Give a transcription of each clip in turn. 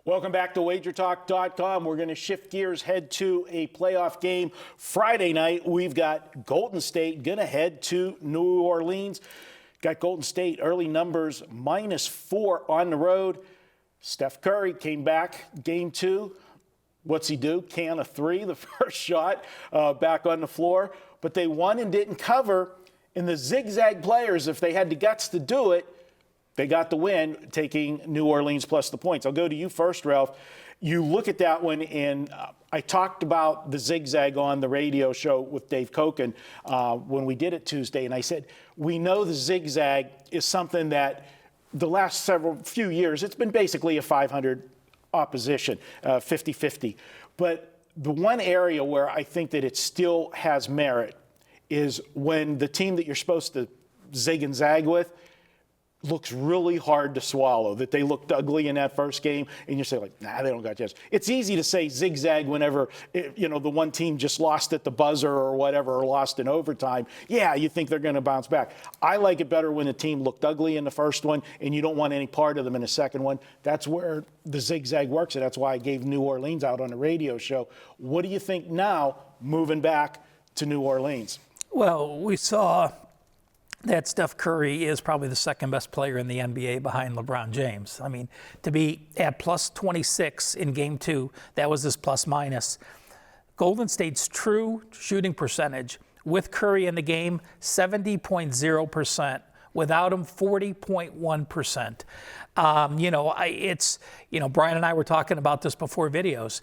Welcome back to WagerTalk.com. We're going to shift gears, head to a playoff game. Friday night, we've got Golden State going to head to New Orleans. Got Golden State early numbers -4 on the road. Steph Curry came back game 2. What's he do? Can of 3, the first shot back on the floor. But they won and didn't cover. And the zigzag players, if they had the guts to do it, they got the win, taking New Orleans plus the points. I'll go to you first, Ralph. You look at that one, and I talked about the zigzag on the radio show with Dave Koken when we did it Tuesday, and I said, we know the zigzag is something that the last few years, it's been basically a 500 opposition, 50-50. But the one area where I think that it still has merit is when the team that you're supposed to zig and zag with looks really hard to swallow, that they looked ugly in that first game, and you say, like, nah, they don't got a chance. It's easy to say zigzag whenever, the one team just lost at the buzzer or whatever, or lost in overtime. Yeah, you think they're going to bounce back. I like it better when the team looked ugly in the first one, and you don't want any part of them in the second one. That's where the zigzag works, and that's why I gave New Orleans out on the radio show. What do you think now, moving back to New Orleans? Well, we saw that Steph Curry is probably the second best player in the NBA behind LeBron James. I mean, to be at plus 26 in game 2, that was his plus minus. Golden State's true shooting percentage with Curry in the game, 70.0%. Without him, 40.1%. Brian and I were talking about this before videos.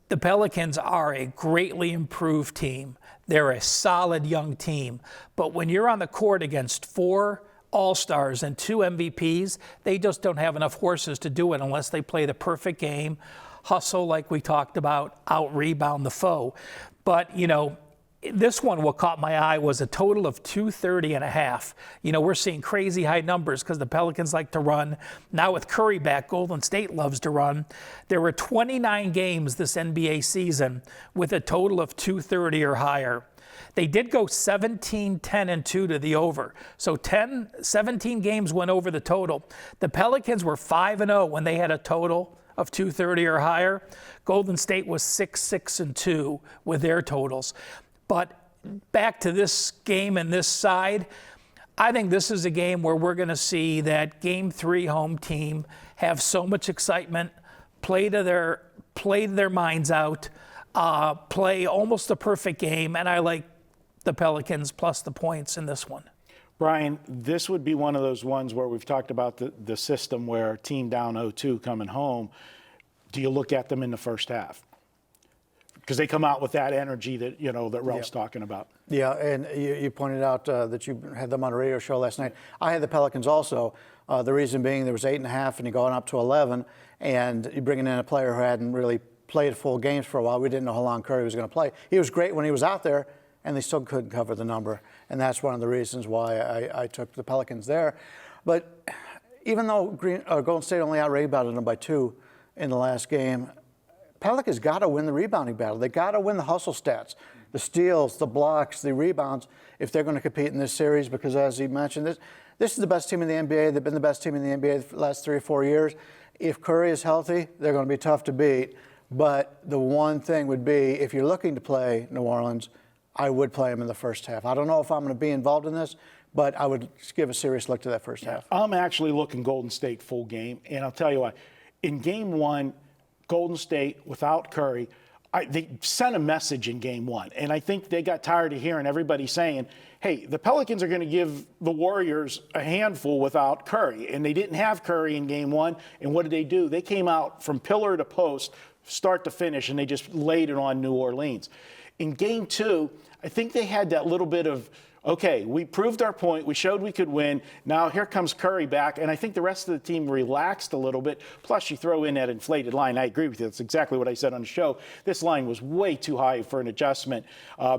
The Pelicans are a greatly improved team. They're a solid young team. But when you're on the court against 4 All-Stars and 2 MVPs, they just don't have enough horses to do it unless they play the perfect game, hustle like we talked about, out-rebound the foe. But, this one, what caught my eye was a total of 230.5. We're seeing crazy high numbers because the Pelicans like to run. Now with Curry back, Golden State loves to run. There were 29 games this NBA season with a total of 230 or higher. They did go 17, 10, and 2 to the over. So 17 games went over the total. The Pelicans were 5-0 when they had a total of 230 or higher. Golden State was 6, and 2 with their totals. But back to this game and this side, I think this is a game where we're going to see that game 3 home team have so much excitement, play to their minds out, play almost a perfect game, and I like the Pelicans plus the points in this one. Brian, this would be one of those ones where we've talked about the system where team down 0-2 coming home. Do you look at them in the first half? Because they come out with that energy that, that Ralph's talking about. Yeah, and you pointed out that you had them on a radio show last night. I had the Pelicans also. The reason being there was 8.5 and you're going up to 11, and you're bringing in a player who hadn't really played full games for a while. We didn't know how long Curry was going to play. He was great when he was out there, and they still couldn't cover the number. And that's one of the reasons why I took the Pelicans there. But even though Golden State only out-rebounded them by 2 in the last game, Pelicans got to win the rebounding battle. They got to win the hustle stats, the steals, the blocks, the rebounds, if they're going to compete in this series. Because as you mentioned, this is the best team in the NBA. They've been the best team in the NBA the last 3 or 4 years. If Curry is healthy, they're going to be tough to beat. But the one thing would be, if you're looking to play New Orleans, I would play them in the first half. I don't know if I'm going to be involved in this, but I would give a serious look to that first half. I'm actually looking Golden State full game, and I'll tell you what. In game 1, Golden State, without Curry, they sent a message in game 1. And I think they got tired of hearing everybody saying, hey, the Pelicans are going to give the Warriors a handful without Curry. And they didn't have Curry in game 1. And what did they do? They came out from pillar to post, start to finish, and they just laid it on New Orleans. In game 2, I think they had that little bit of, okay, we proved our point. We showed we could win. Now here comes Curry back. And I think the rest of the team relaxed a little bit. Plus, you throw in that inflated line. I agree with you. That's exactly what I said on the show. This line was way too high for an adjustment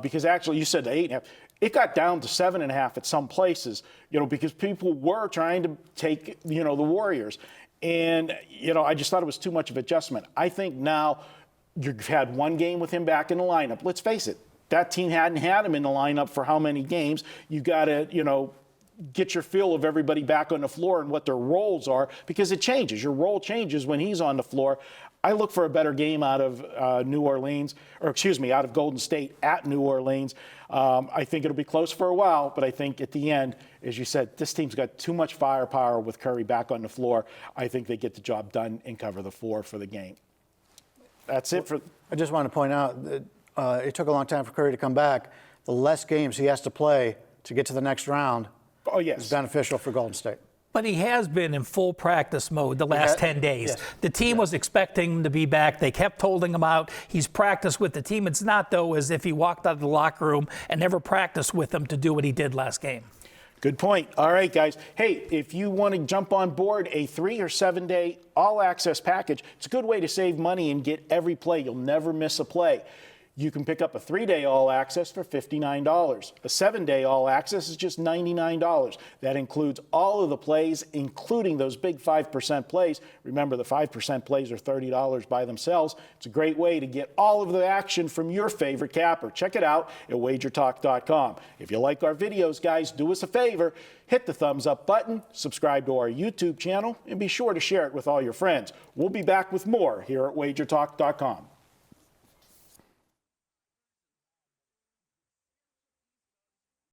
because actually you said the 8.5. It got down to 7.5 at some places, because people were trying to take, the Warriors. And, I just thought it was too much of adjustment. I think now you've had one game with him back in the lineup. Let's face it. That team hadn't had him in the lineup for how many games? You got to, get your feel of everybody back on the floor and what their roles are, because it changes. Your role changes when he's on the floor. I look for a better game out of out of Golden State at New Orleans. I think it'll be close for a while, but I think at the end, as you said, this team's got too much firepower with Curry back on the floor. I think they get the job done and cover the 4 for the game. That's it for. I just want to point out that it took a long time for Curry to come back. The less games he has to play to get to the next round is beneficial for Golden State. But he has been in full practice mode the last 10 days. Yes. The team was expecting him to be back. They kept holding him out. He's practiced with the team. It's not, though, as if he walked out of the locker room and never practiced with them to do what he did last game. Good point. All right, guys. Hey, if you want to jump on board a 3 or 7 day all-access package, it's a good way to save money and get every play. You'll never miss a play. You can pick up a 3-day all-access for $59. A 7-day all-access is just $99. That includes all of the plays, including those big 5% plays. Remember, the 5% plays are $30 by themselves. It's a great way to get all of the action from your favorite capper. Check it out at WagerTalk.com. If you like our videos, guys, do us a favor. Hit the thumbs up button, subscribe to our YouTube channel, and be sure to share it with all your friends. We'll be back with more here at WagerTalk.com.